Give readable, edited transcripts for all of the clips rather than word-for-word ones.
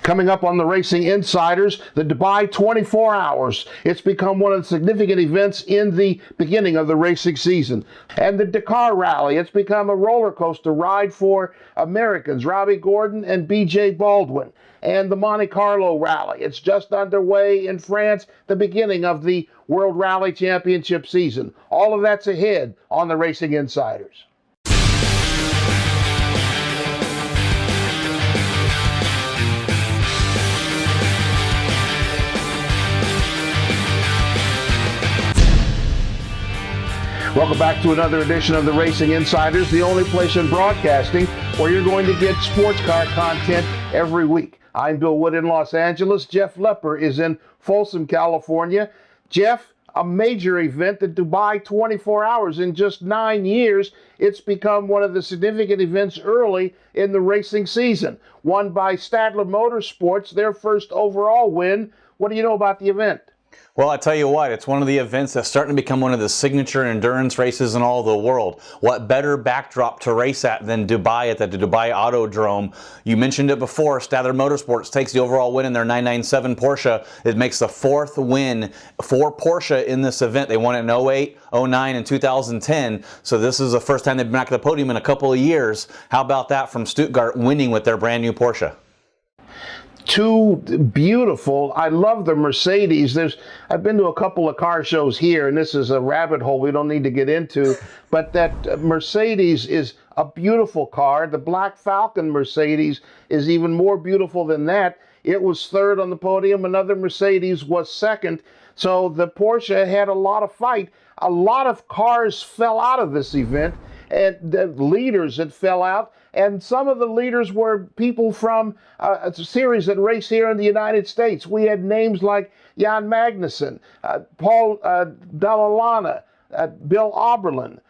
Coming up on the Racing Insiders, the Dubai 24 Hours. It's become one of the significant events in the beginning of the racing season. And the Dakar Rally. It's become a roller coaster ride for Americans, Robbie Gordon and B.J. Baldwin. And the Monte Carlo Rally. It's just underway in France, the beginning of the World Rally Championship season. All of that's ahead on the Racing Insiders. Welcome back to another edition of the Racing Insiders, the only place in broadcasting where you're going to get sports car content every week. I'm Bill Wood in Los Angeles. Jeff Lepper is in Folsom, California. Jeff, a major event, the Dubai 24 Hours. In just 9 years, it's become one of the significant events early in the racing season. Won by Stadler Motorsports, their first overall win. What do you know about the event? Well, I tell you what, it's one of the events that's starting to become one of the signature endurance races in all the world. What better backdrop to race at than Dubai at the Dubai Autodrome? You mentioned it before, Stadler Motorsports takes the overall win in their 997 Porsche. It makes the fourth win for Porsche in this event. They won it in 08, 09, and 2010. So this is the first time they've been back at the podium in a couple of years. How about that from Stuttgart winning with their brand new Porsche? Too beautiful. I love the Mercedes. I've been to a couple of car shows here, and this is a rabbit hole we don't need to get into, but that Mercedes is a beautiful car. The Black Falcon Mercedes is even more beautiful than that. It was third on the podium. Another Mercedes was second. So the Porsche had a lot of fight. A lot of cars fell out of this event, and the leaders that fell out. And some of the leaders were people from a series that race here in the United States. We had names like Jan Magnussen, Paul Dalla Lana, Bill Oberlin,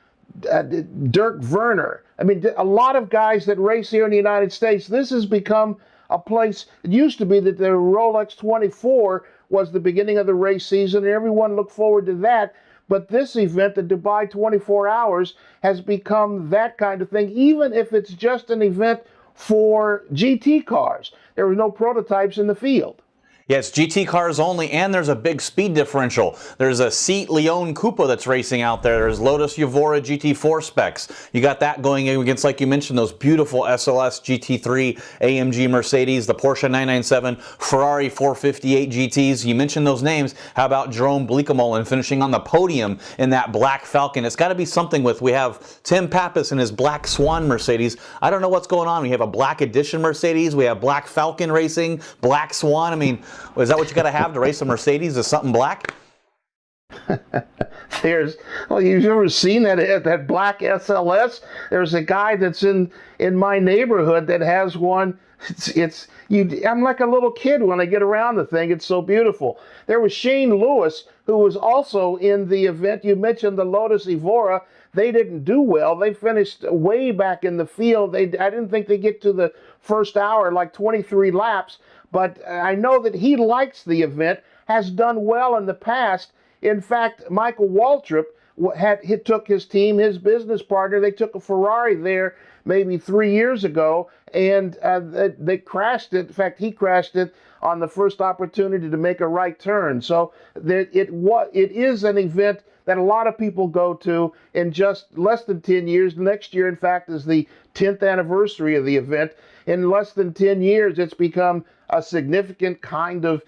Dirk Werner. I mean, a lot of guys that race here in the United States. This has become a place. It used to be that the Rolex 24 was the beginning of the race season, and everyone looked forward to that. But this event, the Dubai 24 Hours, has become that kind of thing, even if it's just an event for GT cars. There were no prototypes in the field. Yeah, it's GT cars only, and there's a big speed differential. There's a Seat Leon Coupe that's racing out there. There's Lotus Evora GT4 specs. You got that going against, like you mentioned, those beautiful SLS GT3 AMG Mercedes, the Porsche 997, Ferrari 458 GTs. You mentioned those names. How about Jerome Bleekemolen finishing on the podium in that Black Falcon? It's got to be something with, we have Tim Pappas in his Black Swan Mercedes. I don't know what's going on. We have a Black Edition Mercedes. We have Black Falcon racing, Black Swan. I mean, is that what you got to have to race a Mercedes? Is something black? Well, you've ever seen that black SLS? There's a guy that's in my neighborhood that has one. I'm like a little kid when I get around the thing. It's so beautiful. There was Shane Lewis, who was also in the event. You mentioned the Lotus Evora. They didn't do well. They finished way back in the field. I didn't think they'd get to the first hour, like 23 laps. But I know that he likes the event, has done well in the past. In fact, Michael Waltrip took his team, his business partner, they took a Ferrari there maybe 3 years ago, and they crashed it. In fact, he crashed it on the first opportunity to make a right turn. So it is an event that a lot of people go to in just less than 10 years. Next year, in fact, is the 10th anniversary of the event. In less than 10 years, it's become a significant kind of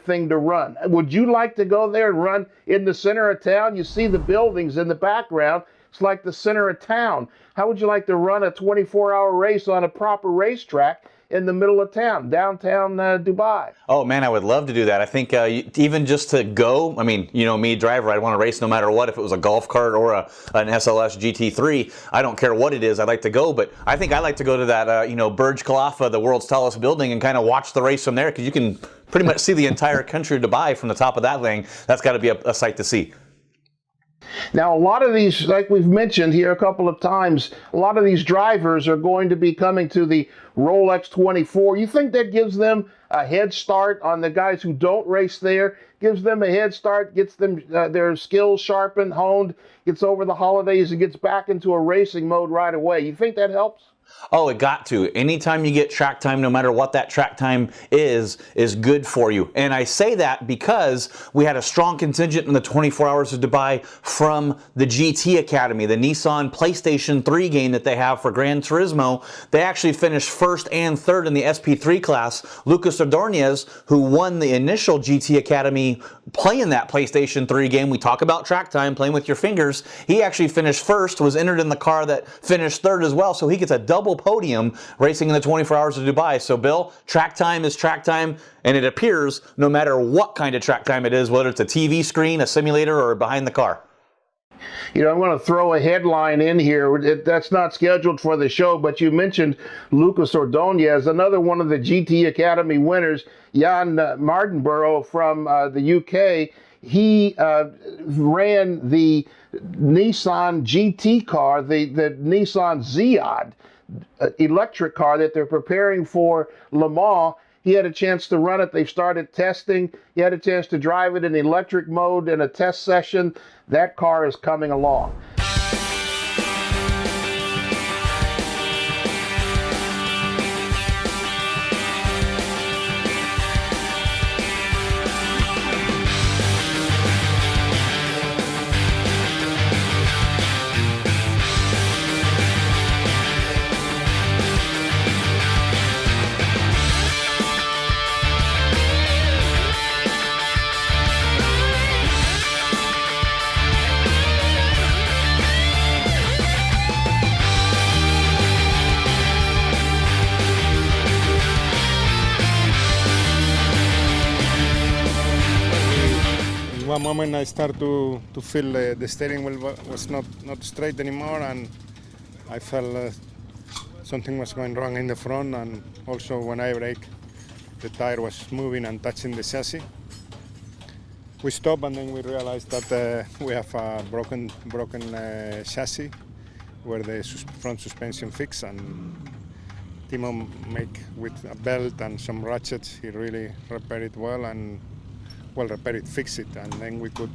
thing to run. Would you like to go there and run in the center of town? You see the buildings in the background. It's like the center of town. How would you like to run a 24-hour race on a proper racetrack in the middle of town, downtown Dubai? Oh man, I would love to do that. I think even just to go, I mean, you know me, driver, I'd want to race no matter what. If it was a golf cart or an SLS GT3, I don't care what it is, I'd like to go. But I think I'd like to go to that, Burj Khalifa, the world's tallest building, and kind of watch the race from there, because you can pretty much see the entire country of Dubai from the top of that thing. That's got to be a sight to see. Now, a lot of these, like we've mentioned here a couple of times, a lot of these drivers are going to be coming to the Rolex 24. You think that gives them a head start on the guys who don't race there? Gives them a head start, gets them their skills sharpened, honed, gets over the holidays, and gets back into a racing mode right away. You think that helps? Oh, it got to. Anytime you get track time, no matter what that track time is good for you. And I say that because we had a strong contingent in the 24 Hours of Dubai from the GT Academy, the Nissan PlayStation 3 game that they have for Gran Turismo. They actually finished first and third in the SP3 class. Lucas Ordonez, who won the initial GT Academy playing that PlayStation 3 game, we talk about track time, playing with your fingers, he actually finished first, was entered in the car that finished third as well, so he gets a double podium racing in the 24 Hours of Dubai. So Bill, track time is track time, and it appears no matter what kind of track time it is, whether it's a TV screen, a simulator, or behind the car. You know, I'm going to throw a headline in here. That's not scheduled for the show, but you mentioned Lucas Ordonez, another one of the GT Academy winners, Jan Mardenborough from the UK. He ran the Nissan GT car, the Nissan Ziad electric car that they're preparing for Le Mans. He had a chance to run it. They've started testing. He had a chance to drive it in electric mode in a test session. That car is coming along. One moment I start to feel the steering wheel was not straight anymore, and I felt something was going wrong in the front, and also when I brake, the tire was moving and touching the chassis. We stopped, and then we realized that we have a broken chassis where the front suspension fixed, and Timo make with a belt and some ratchets, he really repaired it well, and repair it, fix it, and then we could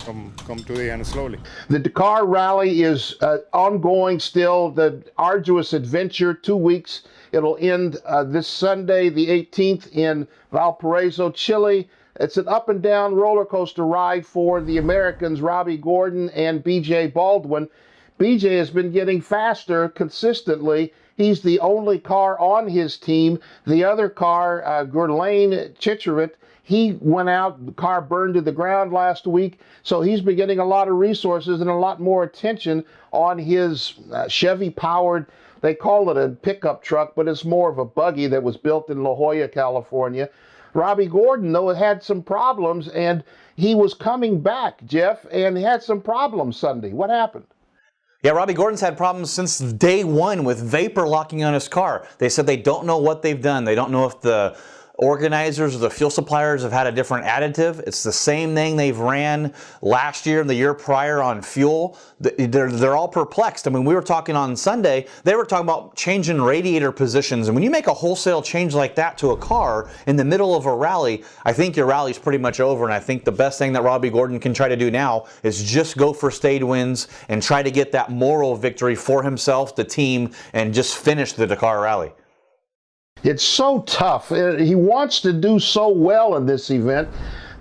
come to the end slowly. The Dakar Rally is ongoing still, the arduous adventure, 2 weeks. It'll end this Sunday, the 18th, in Valparaiso, Chile. It's an up and down roller coaster ride for the Americans, Robbie Gordon and BJ Baldwin. BJ has been getting faster consistently. He's the only car on his team. The other car, Gurlane Chicherit, he went out, the car burned to the ground last week, so he's been getting a lot of resources and a lot more attention on his Chevy-powered, they call it a pickup truck, but it's more of a buggy that was built in La Jolla, California. Robbie Gordon, though, had some problems, and he was coming back, Jeff, and he had some problems Sunday. What happened? Yeah, Robbie Gordon's had problems since day one with vapor locking on his car. They said they don't know what they've done. They don't know if the organizers or the fuel suppliers have had a different additive. It's the same thing they've ran last year and the year prior on fuel. They're all perplexed. I mean, we were talking on Sunday, they were talking about changing radiator positions. And when you make a wholesale change like that to a car in the middle of a rally, I think your rally's pretty much over. And I think the best thing that Robbie Gordon can try to do now is just go for stage wins and try to get that moral victory for himself, the team, and just finish the Dakar Rally. It's so tough. He wants to do so well in this event,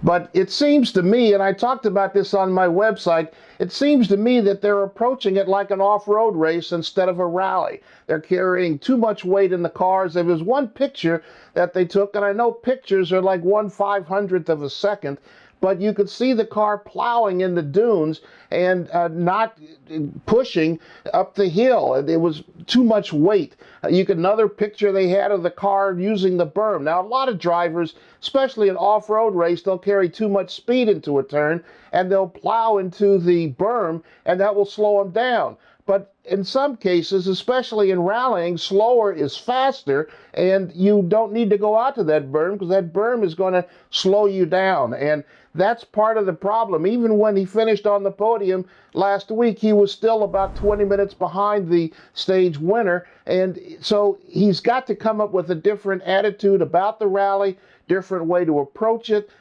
but it seems to me, and I talked about this on my website, it seems to me that they're approaching it like an off-road race instead of a rally. They're carrying too much weight in the cars. There was one picture that they took, and I know pictures are like 1/500th of a second, but you could see the car plowing in the dunes and not pushing up the hill. It was too much weight. Another picture they had of the car using the berm. Now, a lot of drivers, especially an off-road race, they'll carry too much speed into a turn and they'll plow into the berm, and that will slow them down. But in some cases, especially in rallying, slower is faster, and you don't need to go out to that berm because that berm is going to slow you down. And that's part of the problem. Even when he finished on the podium last week, he was still about 20 minutes behind the stage winner. And so he's got to come up with a different attitude about the rally, different way to approach it.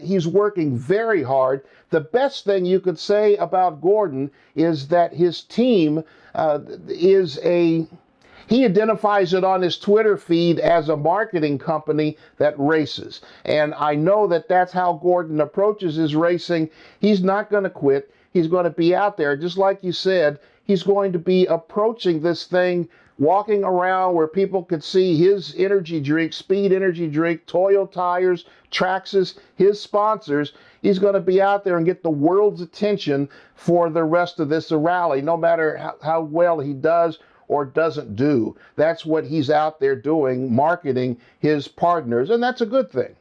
He's working very hard. The best thing you could say about Gordon is that his team is He identifies it on his Twitter feed as a marketing company that races. And I know that that's how Gordon approaches his racing. He's not going to quit. He's going to be out there. Just like you said, he's going to be approaching this thing, walking around where people could see his energy drink, Speed Energy Drink, Toyo Tires, Traxxas, his sponsors. He's going to be out there and get the world's attention for the rest of this rally, no matter how well he does or doesn't do. That's what he's out there doing, marketing his partners, and that's a good thing.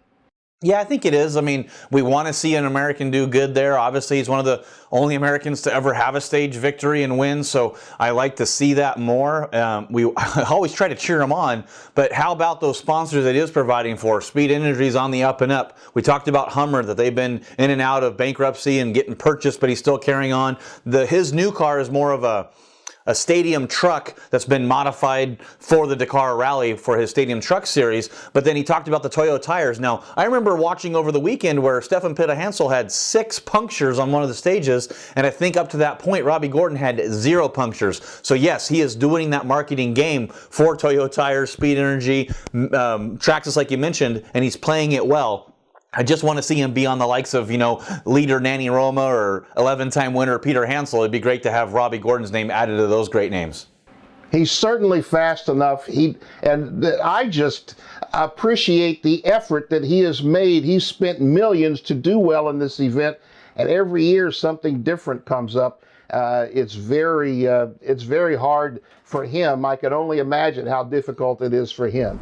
Yeah, I think it is. I mean, we want to see an American do good there. Obviously, he's one of the only Americans to ever have a stage victory and win, so I like to see that more. We always try to cheer him on, but how about those sponsors that he is providing for? Speed Energy's on the up and up. We talked about Hummer, that they've been in and out of bankruptcy and getting purchased, but he's still carrying on. His new car is more of a stadium truck that's been modified for the Dakar Rally for his Stadium Truck Series. But then he talked about the Toyo tires. Now, I remember watching over the weekend where Stefan Pitta-Hansel had 6 punctures on one of the stages, and I think up to that point, Robbie Gordon had 0 punctures. So yes, he is doing that marketing game for Toyo tires, Speed Energy, Traxxas like you mentioned, and he's playing it well. I just want to see him be on the likes of, leader Nanny Roma or 11-time winner Peter Hansel. It'd be great to have Robbie Gordon's name added to those great names. He's certainly fast enough. I just appreciate the effort that he has made. He's spent millions to do well in this event, and every year something different comes up. It's very hard for him. I can only imagine how difficult it is for him.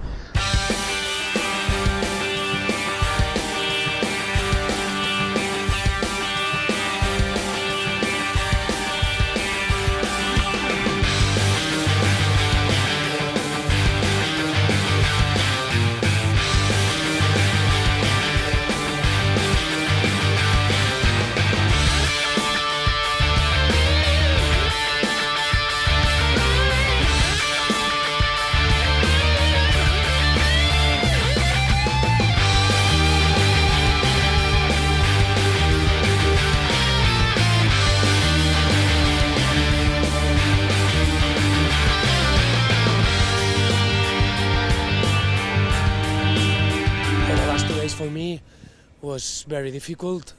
For me was very difficult.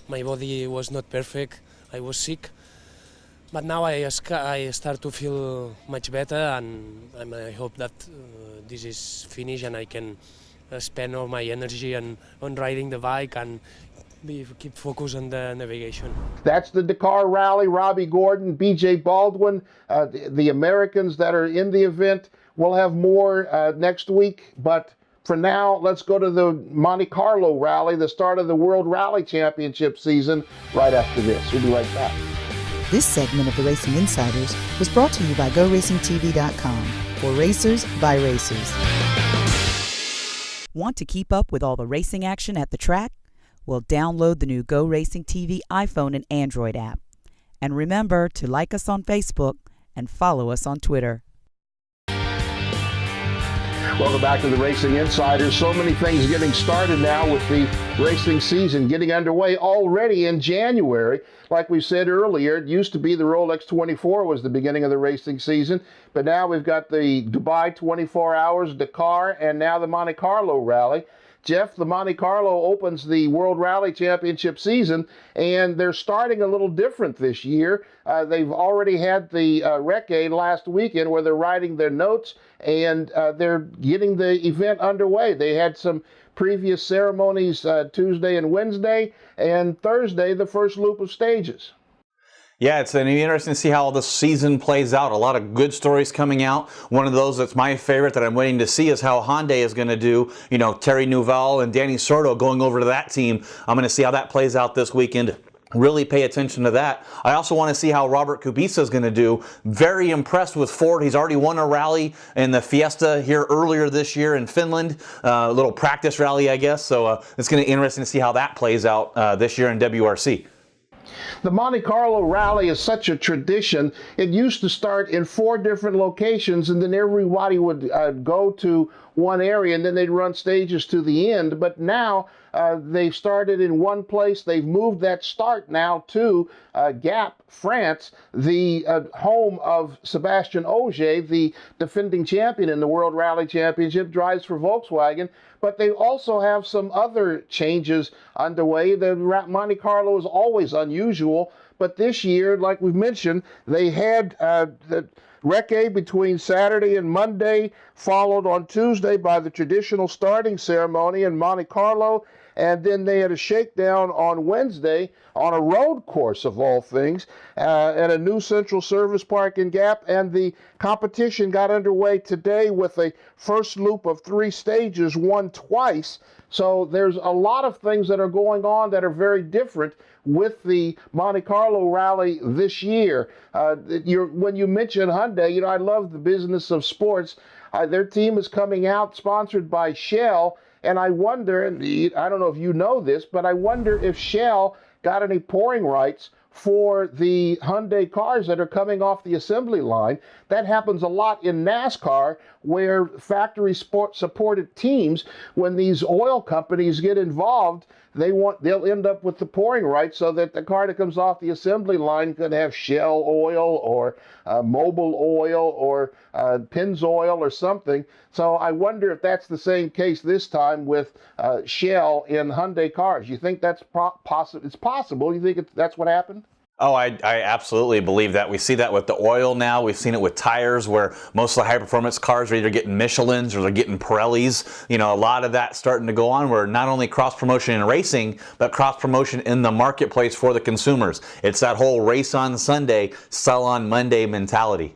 My body was not perfect. I was sick, but now I start to feel much better, and I hope that this is finished and I can spend all my energy on riding the bike and keep focused on the navigation. That's the Dakar Rally. Robbie Gordon, BJ Baldwin, the Americans that are in the event. We'll have more next week, but for now, let's go to the Monte Carlo Rally, the start of the World Rally Championship season, right after this. We'll be right back. This segment of the Racing Insiders was brought to you by GoRacingTV.com, for racers by racers. Want to keep up with all the racing action at the track? Well, download the new Go Racing TV iPhone and Android app. And remember to like us on Facebook and follow us on Twitter. Welcome back to the Racing Insiders. So many things getting started now with the racing season getting underway already in January. Like we said earlier, it used to be the Rolex 24 was the beginning of the racing season, but now we've got the Dubai 24 Hours, Dakar, and now the Monte Carlo Rally. Jeff, the Monte Carlo opens the World Rally Championship season, and they're starting a little different this year. They've already had the Recce last weekend where they're writing their notes, and they're getting the event underway. They had some previous ceremonies Tuesday and Wednesday, and Thursday, the first loop of stages. Yeah, it's going to be interesting to see how the season plays out. A lot of good stories coming out. One of those that's my favorite that I'm waiting to see is how Hyundai is going to do. Terry Neuville and Danny Sordo going over to that team. I'm going to see how that plays out this weekend. Really pay attention to that. I also want to see how Robert Kubica is going to do. Very impressed with Ford. He's already won a rally in the Fiesta here earlier this year in Finland. A little practice rally, I guess. So it's going to be interesting to see how that plays out this year in WRC. The Monte Carlo Rally is such a tradition. It used to start in 4 different locations, and then everybody would go to one area, and then they'd run stages to the end. But now They've started in one place. They've moved that start now to Gap, France, the home of Sébastien Ogier, the defending champion in the World Rally Championship, drives for Volkswagen. But they also have some other changes underway. The Monte Carlo is always unusual, but this year, like we've mentioned, they had the recce between Saturday and Monday, followed on Tuesday by the traditional starting ceremony in Monte Carlo, and then they had a shakedown on Wednesday on a road course of all things at a new central service park in Gap, and the competition got underway today with a first loop of 3 stages, won twice. So there's a lot of things that are going on that are very different with the Monte Carlo rally this year. When you mention Hyundai, I love the business of sports. Their team is coming out sponsored by Shell, and I wonder, and I don't know if you know this, but I wonder if Shell got any pouring rights for the Hyundai cars that are coming off the assembly line. That happens a lot in NASCAR, where factory supported teams, when these oil companies get involved, they'll end up with the pouring rights so that the car that comes off the assembly line could have Shell oil or Mobil oil or Pennzoil or something. So I wonder if that's the same case this time with Shell in Hyundai cars. You think that's possible? It's possible. You think that's what happened? Oh, I absolutely believe that. We see that with the oil now. We've seen it with tires, where most of the high-performance cars are either getting Michelins or they're getting Pirellis. A lot of that starting to go on, where not only cross-promotion in racing, but cross-promotion in the marketplace for the consumers. It's that whole race on Sunday, sell on Monday mentality.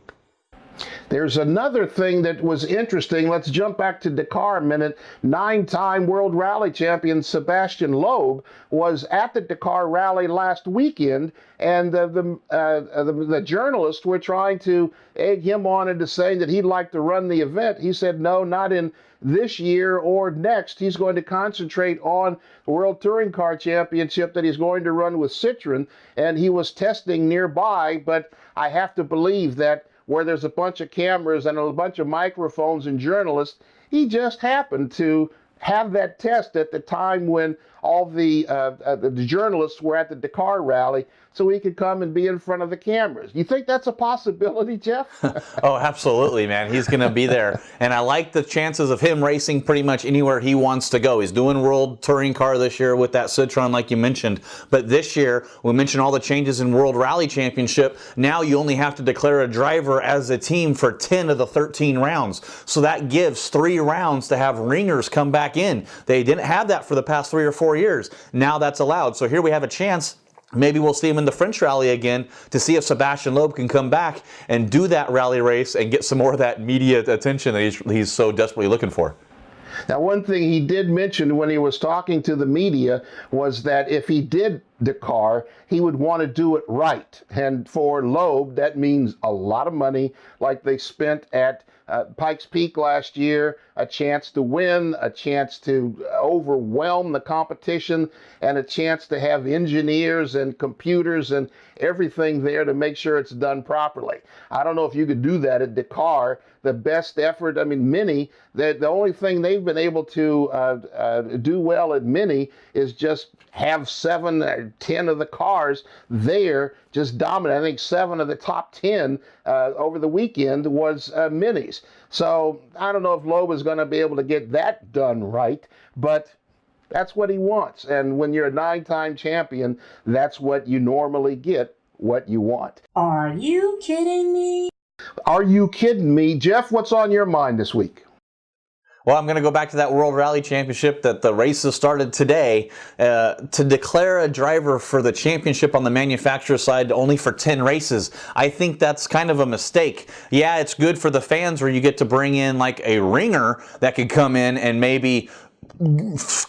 There's another thing that was interesting. Let's jump back to Dakar a minute. 9-time World Rally champion Sébastien Loeb was at the Dakar Rally last weekend, and the journalists were trying to egg him on into saying that he'd like to run the event. He said, no, not in this year or next. He's going to concentrate on the World Touring Car Championship that he's going to run with Citroën, and he was testing nearby, but I have to believe that where there's a bunch of cameras and a bunch of microphones and journalists, he just happened to have that test at the time when all the journalists were at the Dakar rally, so he could come and be in front of the cameras. You think that's a possibility, Jeff? Oh, absolutely, man. He's going to be there. And I like the chances of him racing pretty much anywhere he wants to go. He's doing World Touring Car this year with that Citroën, like you mentioned. But this year, we mentioned all the changes in World Rally Championship. Now you only have to declare a driver as a team for 10 of the 13 rounds. So that gives 3 rounds to have ringers come back in. They didn't have that for the past 3 or 4 years. Now that's allowed. So here we have a chance. Maybe we'll see him in the French rally again to see if Sébastien Loeb can come back and do that rally race and get some more of that media attention that he's so desperately looking for. Now, one thing he did mention when he was talking to the media was that if he did Dakar, he would want to do it right. And for Loeb, that means a lot of money, like they spent at Pikes Peak last year, a chance to win, a chance to overwhelm the competition, and a chance to have engineers and computers and everything there to make sure it's done properly. I don't know if you could do that at Dakar. The best effort, Mini, the only thing they've been able to do well at Mini is just have 7 or 10 of the cars there just dominant. I think 7 of the top 10 over the weekend was Minis. So I don't know if Loeb is going to be able to get that done right, but that's what he wants. And when you're a 9-time champion, that's what you normally get, what you want. Are you kidding me? Are you kidding me? Jeff, what's on your mind this week? Well, I'm going to go back to that World Rally Championship that the races started today. To declare a driver for the championship on the manufacturer side only for 10 races, I think that's kind of a mistake. Yeah, it's good for the fans where you get to bring in like a ringer that could come in and maybe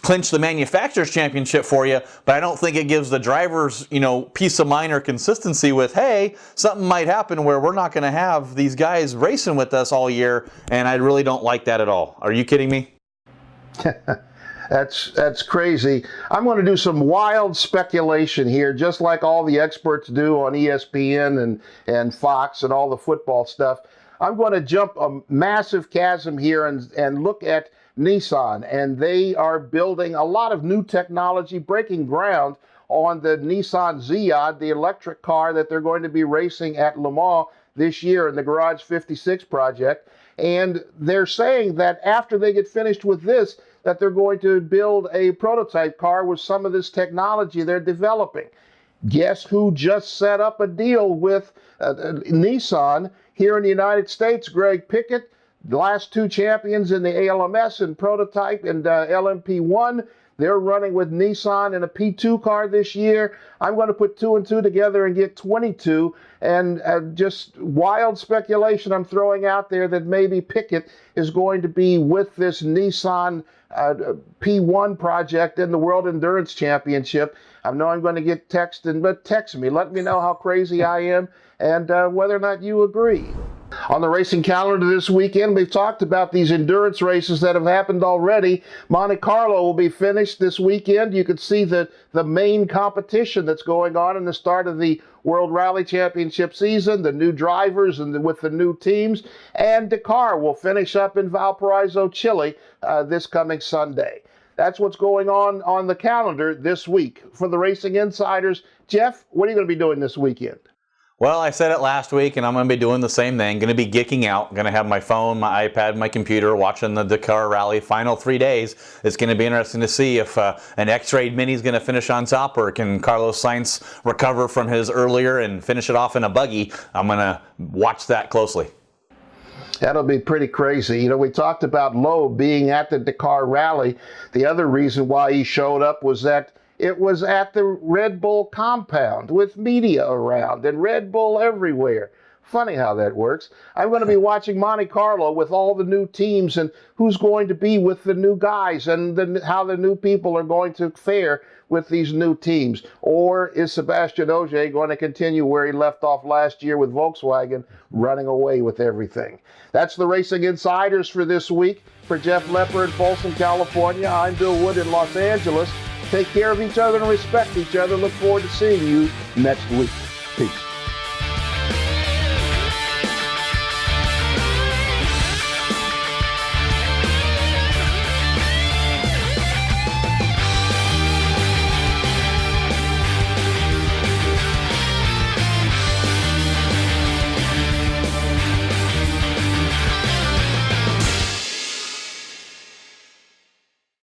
clinch the manufacturer's championship for you, but I don't think it gives the drivers, peace of mind or consistency with, hey, something might happen where we're not going to have these guys racing with us all year, and I really don't like that at all. Are you kidding me? That's crazy. I'm going to do some wild speculation here, just like all the experts do on ESPN and Fox and all the football stuff. I'm going to jump a massive chasm here and look at Nissan. And they are building a lot of new technology, breaking ground on the Nissan Ziad, the electric car that they're going to be racing at Le Mans this year in the Garage 56 project. And they're saying that after they get finished with this, that they're going to build a prototype car with some of this technology they're developing. Guess who just set up a deal with Nissan here in the United States? Greg Pickett, the last two champions in the ALMS and prototype and LMP1. They're running with Nissan in a P2 car this year. I'm going to put 2 and 2 together and get 22. And just wild speculation I'm throwing out there that maybe Pickett is going to be with this Nissan P1 project in the World Endurance Championship. I know I'm going to get texted, but text me. Let me know how crazy I am and whether or not you agree. On the racing calendar this weekend, we've talked about these endurance races that have happened already. Monte Carlo will be finished this weekend. You can see the main competition that's going on in the start of the World Rally Championship season, the new drivers and with the new teams. And Dakar will finish up in Valparaiso, Chile this coming Sunday. That's what's going on the calendar this week. For the Racing Insiders, Jeff, what are you going to be doing this weekend? Well, I said it last week, and I'm going to be doing the same thing. Going to be geeking out. Going to have my phone, my iPad, my computer, watching the Dakar Rally final 3 days. It's going to be interesting to see if an X-Raid Mini is going to finish on top, or can Carlos Sainz recover from his earlier and finish it off in a buggy. I'm going to watch that closely. That'll be pretty crazy. You know, we talked about Loeb being at the Dakar Rally. The other reason why he showed up was that it was at the Red Bull compound with media around and Red Bull everywhere. Funny how that works. I'm going to be watching Monte Carlo with all the new teams and who's going to be with the new guys and how the new people are going to fare with these new teams. Or is Sebastian Ogier going to continue where he left off last year with Volkswagen, running away with everything? That's the Racing Insiders for this week. For Jeff Lepper in Folsom, California, I'm Bill Wood in Los Angeles. Take care of each other and respect each other. Look forward to seeing you next week. Peace.